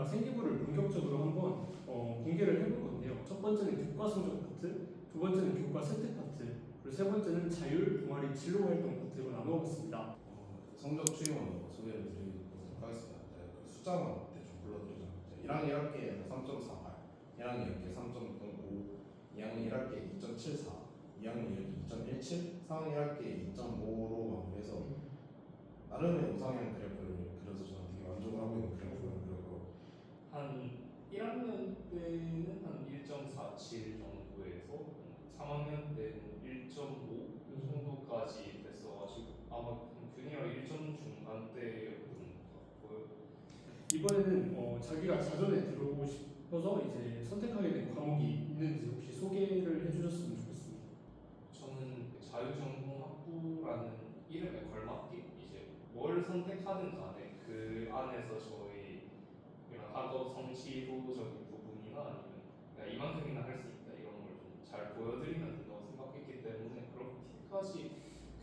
저희가 생기부를 본격적으로 한번 공개를 해볼 건데요. 첫 번째는 교과 성적 파트, 두 번째는 교과 세트 파트, 그리고 세 번째는 자율, 동아리, 진로 활동 파트로 나누었습니다. 성적 추이원 소개를 드리도록 하겠습니다. 그 숫자만 대충 불러드리죠. 1학년 1학기에 3.48, 1학년 2학기에 3.05, 2학년 1학기에 2.74, 2학년 2학기 2.17, 4학년 1학기에 2.5로 마무리해서 나름의 우상향 그래프를 그려서 저는 되게 만족을 하고 있는 그래프를 그렸고, 한 1학년 때는 한 1.47 정도에서 3학년 때는 1.5 정도까지 됐어가지고 아마 균이랑 1점 중간대였던 것 같고요. 이번에는 자기가 자전에 들어오고 싶어서 이제 선택하게 된 과목이 있는지 혹시 소개를 해주셨으면 좋겠습니다. 저는 자유전공학부라는 이름에 걸맞게 이제 뭘 선택하든 간에 그 안에서 저희 이런 학업 성취도적인 부분이나 아니면 내가 이만큼이나 할 수 있다 이런 걸 좀 잘 보여드리면 된다고 생각했기 때문에 그렇게까지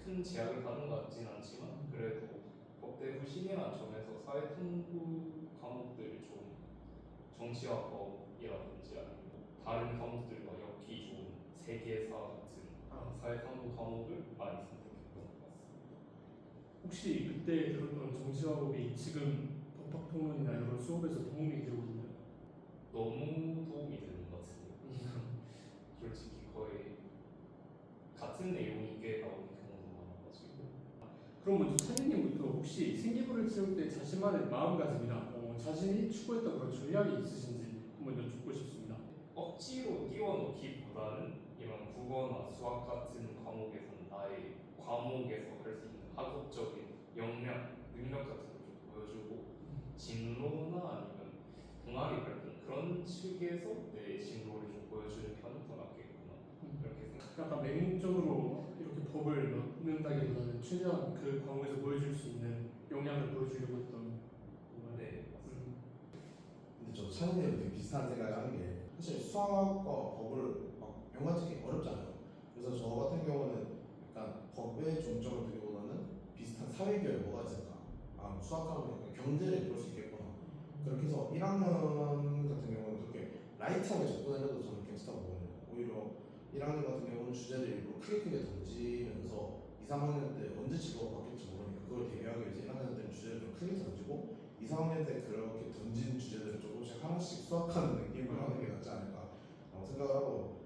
큰 제약을 받은 것 같진 않지만 그래도 법대 후신이라는 점에서 사회탐구 과목들이 좀 정치화법이라든지 아니면 다른 과목들과 엮기 좋은 세계사 같은 사회탐구 과목을 많이 선택했던 것 같습니다. 혹시 그때 들었던 정치화법이 지금 법학통론이나 이런 수업에서 도움이 되고 있나요? 너무 도움이 되는 것 같습니다. 솔직히 거의 같은 내용이 꽤 나오는 경우도 많아가지고. 그럼 먼저 찬이님부터 혹시 생기부를 채울 때 자신만의 마음가짐이나 자신이 추구했던 그런 전략이 있으신지 한번 여쭙고 싶습니다. 억지로 띄워놓기보다는 이런 국어나 수학 같은 과목에서는 나의 과목에서 할 수 있는 학업적인 역량, 능력 같은 걸 좀 보여주고 진로나 아니면 동아리 활동 그런 측에서 내 진로를 좀 보여주는 편이 더 낫겠구나 이렇게 생각. 약간 맹목적으로 이렇게 법을 넣는다기보다는 최대한 그 과목에서 보여줄 수 있는 역량을 보여주려고 했던 건가요? 네, 맞습니다. 근데 저도 차이님이랑 되게 비슷한 생각을 하는 게 사실 수학과 법을 막 연관짓기 어렵잖아요. 그래서 저 같은 경우는 약간 법에 중점을 두기보다는 비슷한 사회교에 뭐가 있을까? 수학하면 약간 경제를 볼 수 있겠구나. 그렇게 해서 1학년 같은 경우는 그렇게 라이트하게 접근해도 저는 괜찮다고 보거든요. 오히려 1학년 같은 경우는 주제를 일부러 크게 던지면서 2, 3학년 때 언제 직업을 바뀔지 모르니까 그걸 대비하기 위해서 1학년 때는 주제를 좀 크게 던지고 2, 3학년 때 그렇게 던진 주제들을 조금씩 하나씩 수학하는 느낌으로 하는 게 낫지 않을까 생각을 하고.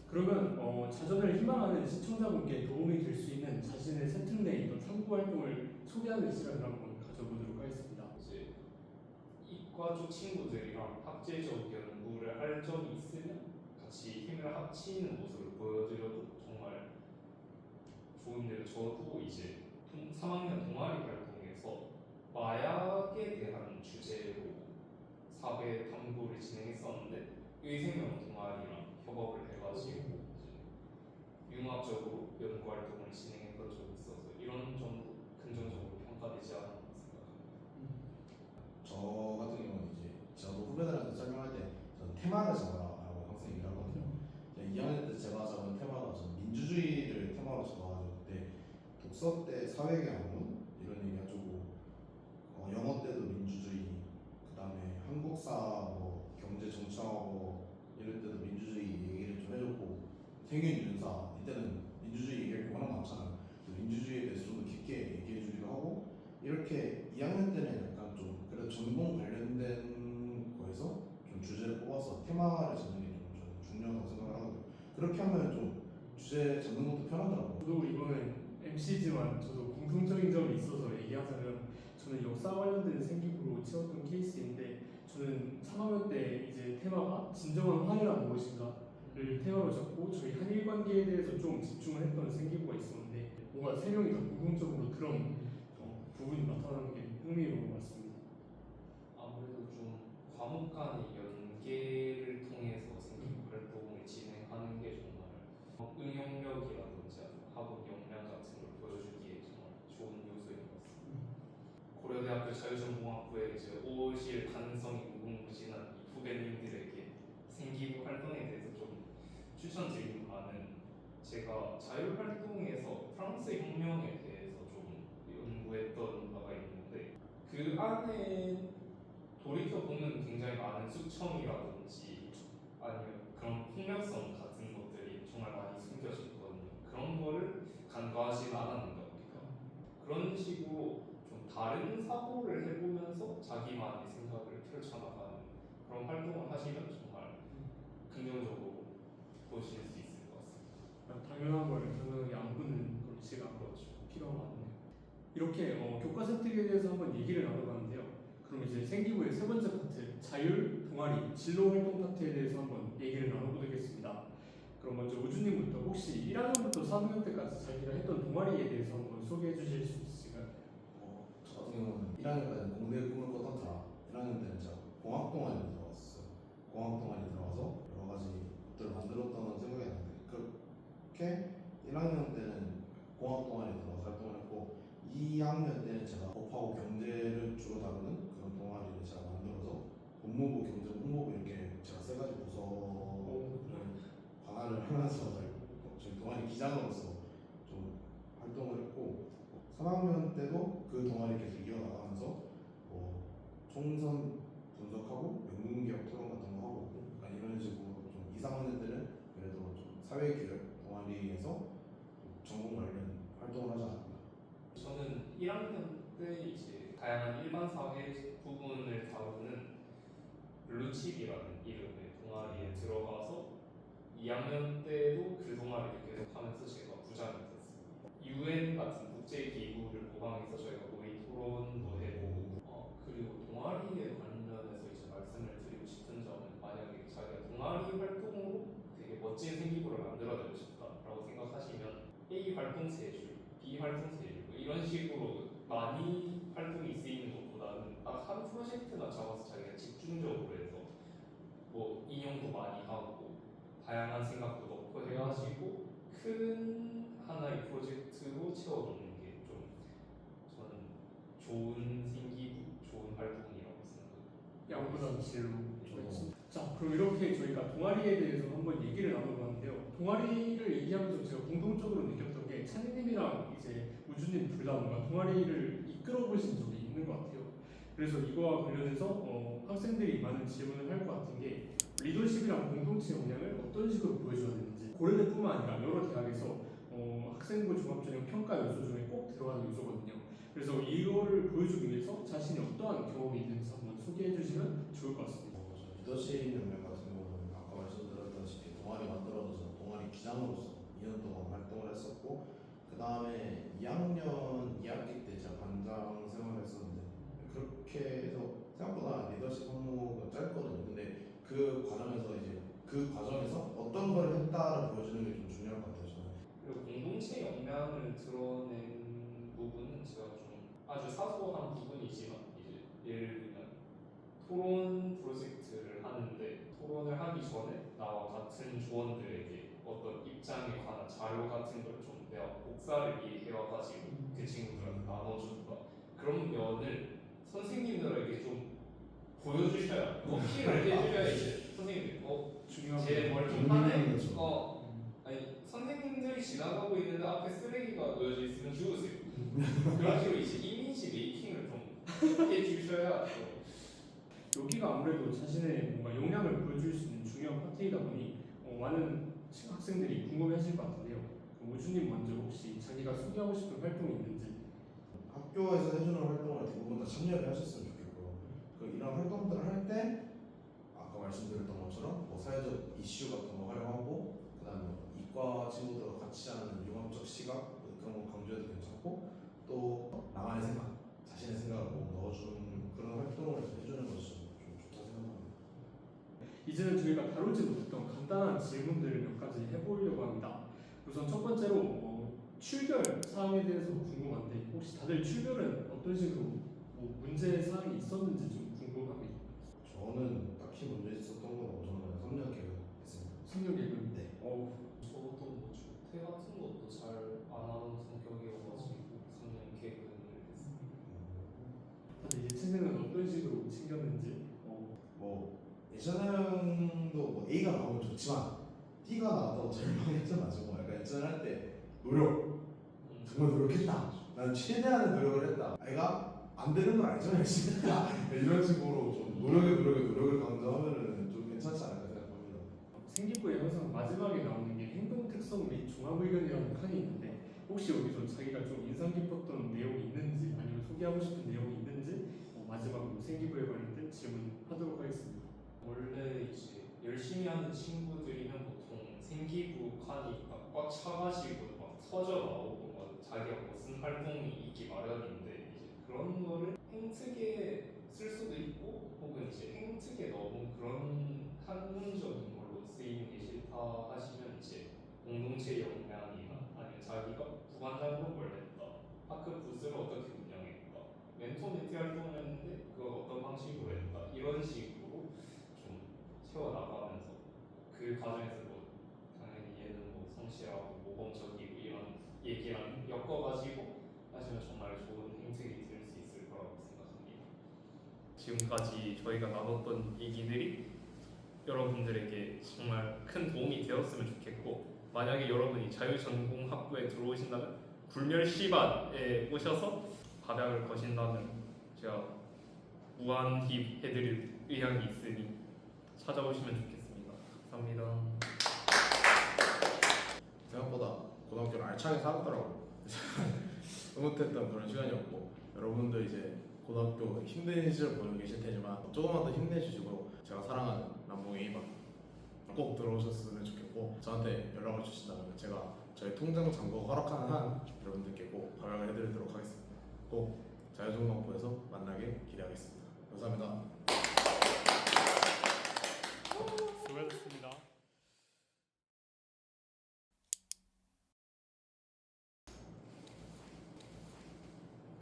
그러면 자전을 희망하는 시청자분께 도움이 될 수 있는 자신의 세특 내 이런 탐구 활동을 소개하는 시간을 한번 가져보도록 하겠습니다. 이제 이과 쪽 친구들이랑 학제적 연구를 할 점이 있으면 같이 힘을 합치는 모습을 보여드려도 정말 좋은데요. 저도 이제 3학년 동아리 활동에서 마약에 대한 주제로 사회 탐구를 진행했었는데 의생명 동아리랑 협업을 해가지고 이제 융합적으로 연구 활동을 진행했던 적이 있어서 이런 점도 긍정적으로 평가되지 않았나 생각합니다. 저 같은 경우는 이제 저도 후배들한테 설명할 때 저는 테마를 잡아라라고 항상 얘기를 하거든요. 2학년 때 제가 잡은 테마가 저는 민주주의를 테마로 잡아가지고 그때 독서 때 사회계학문 이런 얘기 해주고 영어 때도 민주주의, 그 다음에 한국사, 경제 정치하고 이럴 때도 민주주의 얘기를 좀 해줬고 생윤윤사 이때는 민주주의 얘기할 게 워낙 많잖아요. 민주주의에 대해서 좀 더 깊게 얘기해주기도 하고 이렇게 2학년 때는 약간 좀 그래도 전공 관련된 거에서 좀 주제를 뽑아서 테마를 잡는 게 좀 중요하다고 생각을 하거든요. 그렇게 하면 좀 주제 잡는 것도 편하더라고요. 저도 이번에 MC지만 저도 공통적인 점이 있어서 얘기하자면 저는 역사 관련된 생기부로 채웠던 케이스인데 저는 3학년 때 이제 테마가 진정한 화해란 무엇인가를 테마로 잡고 저희 한일 관계에 대해서 좀 집중을 했던 생기부가 있었는데 뭔가 세 명이 다 공통적으로 그런 부분이 나타나는 게 흥미로운 것 같습니다. 아무래도 좀 과목 간의 연계를 통해서 생기부 활동을 진행하는 게 정말 응용력이라든지 학업 역량 같은 걸 보여주기에 정말 좋은 요소인 것 같습니다. 고려대학교 자유전공학부에 이제 오실 가능성이 무궁무진한 후배님들에게 생기부 활동에 대해서 좀 추천드리는 바는 제가 자유활동에서 프랑스 혁명에 대해서 좀 연구했던 바가 있는데 그 안에 돌이켜 보면 굉장히 많은 숙청이라든지 아니면 그런 폭력성 같은 것들이 정말 많이 숨겨져 있거든요. 그런 거를 간과하지 않았는 것 같아요. 그런 식으로 좀 다른 사고를 해보면서 자기만의 생각을 펼쳐나가는 그런 활동을 하시면 정말 긍정적으로 보실 수 있을 것 같습니다. 당연한 걸 당연하게 안 보는 그런 시각 필요한 것 같네요. 이렇게 교과 선택에 대해서 한번 얘기를 나눠봤는데요. 그럼 이제 생기부의 세 번째 파트 자율, 동아리, 진로 활동 파트에 대해서 한번 얘기를 나눠보겠습니다. 그럼 먼저 우주님부터 혹시 1학년부터 3학년 때까지 자기가 했던 동아리에 대해서 한번 소개해 주실 수 있으실까요? 저 같은 경우는 1학년까지 공대 꿈을 꿨던 터라 1학년 때는 제가 공학 동아리에 들어갔어요. 공학 동아리에 들어가서 여러 가지 것들을 만들었던 생각이 나는데 그렇게 1학년 때는 공학 동아리에 들어가서 활동을 했고 2학년 때는 제가 법하고 경제를 주로 다루는 그런 동아리를 제가 만들어서 법무부, 경제부, 홍보부 이렇게 제가 세 가지 부서를 관할을 하면서 저희 동아리 기장으로서 좀 활동을 했고 3학년 때도 그 동아리 계속 이어나가면서 뭐 총선 분석하고 연구기업 토론 같은 거 하고 약간 이런 식으로 좀 2, 3학년 때는 그래도 좀 사회교육 동아리에서 좀 전공 관련 활동을 하지 않았나. 저는 1학년 때 이제 다양한 일반 사회 부분을 다루는 블루칩이라는 이름의 동아리에 들어가서 2학년 때도 그 동아리를 계속하면서 제가 부장이 됐습니다. UN 같은 국제 기구를 모방해서 저희가 모의 토론도 해보고 그리고 동아리에 관련해서 이제 말씀을 드리고 싶은 점은 만약에 자기가 동아리 활동으로 되게 멋진 생기부를 만들어내고 싶다라고 생각하시면 A 활동 3줄, B 활동 3줄 이런 식으로 많이 활동이 쓰이는 것보다는 딱 한 프로젝트만 잡아서 자기가 집중적으로 해서 뭐 인용도 많이 하고 다양한 생각도 넣고 해가지고 큰 하나의 프로젝트로 채워놓는 게 좀 저는 좋은 생기부, 좋은 활동이라고 생각합니다. 양보단 질로. 저도 자, 그럼 이렇게 저희가 동아리에 대해서 한번 얘기를 나눠봤는데요. 동아리를 얘기하면서 제가 공통적으로 느꼈던 게 찬이님이랑 이제 우주님 둘 다 뭔가 동아리를 이끌어 보신 적이 있는 것 같아요. 그래서 이거와 관련해서 학생들이 많은 질문을 할 것 같은 게 리더십이랑 공동체 역량을 어떤 식으로 보여줘야 되는지 고려대뿐만 아니라 여러 대학에서 학생부 종합전형 평가 요소 중에 꼭 들어가는 요소거든요. 그래서 이거를 보여주기 위해서 자신이 어떠한 경험이 있는지 한번 소개해 주시면 좋을 것 같습니다. 리더십 역량 같은 경우는 아까 말씀드렸다시피 동아리 만들어서 동아리 기장으로서 2년 동안 활동을 했었고 그 다음에 2학년 2학기 때 제가 반장 생활을 했었는데 그렇게 해서 생각보다 리더십 항목은 짧거든요. 근데 그 과정에서 어떤 걸 했다를 보여주는 게 좀 중요할 것 같아요. 저는. 그리고 공동체 역량을 드러낸 부분은 제가 좀 아주 사소한 부분이지만 이제 예를 들면 토론 프로젝트를 하는데 토론을 하기 전에 나와 같은 조원들에게 어떤 입장에 관한 자료 같은 걸 좀 내가 복사를 미리 해와가지고 그 친구들한테 나눠준다. 그런 면을 선생님들에게 좀 보여주셔야 어필을 해주셔야 이제 선생님들 중요한 쟤뭘좀 하네? 아니 선생님들이 지나가고 있는데 앞에 쓰레기가 놓여져 있으면 주우세요. 그런 식으로 이제 이미지 메이킹을 좀 해주셔야 여기가 아무래도 자신의 뭔가 역량을 보여줄 수 있는 중요한 파트이다 보니 많은 학생들이 궁금해하실 것 같은데요. 그럼 우주님 먼저 혹시 자기가 소개하고 싶은 활동이 있는지. 학교에서 해주는 활동을 대부분 다 참여를 하셨으면 좋겠고요. 이런 활동들을 할 때 아까 말씀드렸던 것처럼 뭐 사회적 이슈 같은 거 활용하고 그다음에 이과 친구들과 같이 하는 융합적 시각 그런 거 강조해도 괜찮고 또 나만의 생각, 자신의 생각을 꼭 넣어주는 그런 활동을 해주는 것이 좀 좋다 생각합니다. 이제는 저희가 다루지 못했던 간단한 질문들을 몇 가지 해보려고 합니다. 우선 첫 번째로 출결 사항에 대해서 궁금한데 혹시 다들 출결은 어떤 식으로 문제 사항이 있었는지 좀 궁금합니다. 저는 딱히 문제 있었던 건 저는 3년 계획했습니다. 3년 계획은 네. 저도 뭐 주태 같은 것도 잘 안 하는 성격이어가지고 3년 개근을 했습니다. 다들 예체능은 어떤 식으로 챙겼는지. 뭐 예체능도 뭐 A가 나오면 좋지만 D가 나왔다고 절망했지 마시고 약간 예체능할 때 노력 정말 노력했다. 난 최대한의 노력을 했다. 아이가 안 되는 건 아니잖아요, 진짜. 이런 식으로 좀 노력을 강조하면은 좀 괜찮지 않을까 생각합니다. 생기부에 항상 마지막에 나오는 게 행동 특성 및 종합 의견이라는 칸이 있는데 혹시 여기서 자기가 좀 인상 깊었던 내용이 있는지 아니면 소개하고 싶은 내용이 있는지 마지막으로 생기부에 관련된 질문하도록 하겠습니다. 원래 이제 열심히 하는 친구들이면 보통 생기부 칸이 꽉 차가지고 막 터져 나오고 막 자기가 무슨 활동이 있기 마련인데 이제 그런 거를 행특에 쓸 수도 있고 혹은 이제 행특에 너무 그런 학문적인 걸로 쓰이는 게 싫다 하시면 이제 공동체 역량이나 아니면 자기가 부반장으로 뭘 했다, 학급 부스를 어떻게 운영했다, 멘토 멘티 활동을 했는데 그걸 어떤 방식으로 했다 이런 식으로 좀 채워나가면서 그 과정에서 뭐 당연히 얘는 뭐 성실하고 모범적이고 이런 얘기랑 엮어가지고 하시면 정말 좋은 행색이 될 수 있을 거라고 생각합니다. 지금까지 저희가 나눴던 얘기들이 여러분들에게 정말 큰 도움이 되었으면 좋겠고 만약에 여러분이 자유전공학부에 들어오신다면 불멸시반에 오셔서 밥약을 거신다면 제가 무한힙 해드릴 의향이 있으니 찾아오시면 좋겠습니다. 감사합니다. 생각보다 고등학교를 알차게 살았더라고요. 흐뭇했던 그런 시간이었고 여러분도 이제 고등학교 힘든 시절 보내고 계실 테지만 조금만 더 힘내주시고 제가 사랑하는 남봉의 이반 꼭 들어오셨으면 좋겠고 저한테 연락을 주신다면 제가 저희 통장 잔고 허락하는 한 여러분들께 꼭 발악을 해드리도록 하겠습니다. 꼭 자유전공학부에서 만나게 기대하겠습니다. 감사합니다. 수고하셨습니다.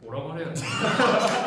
뭐라고 해야 돼?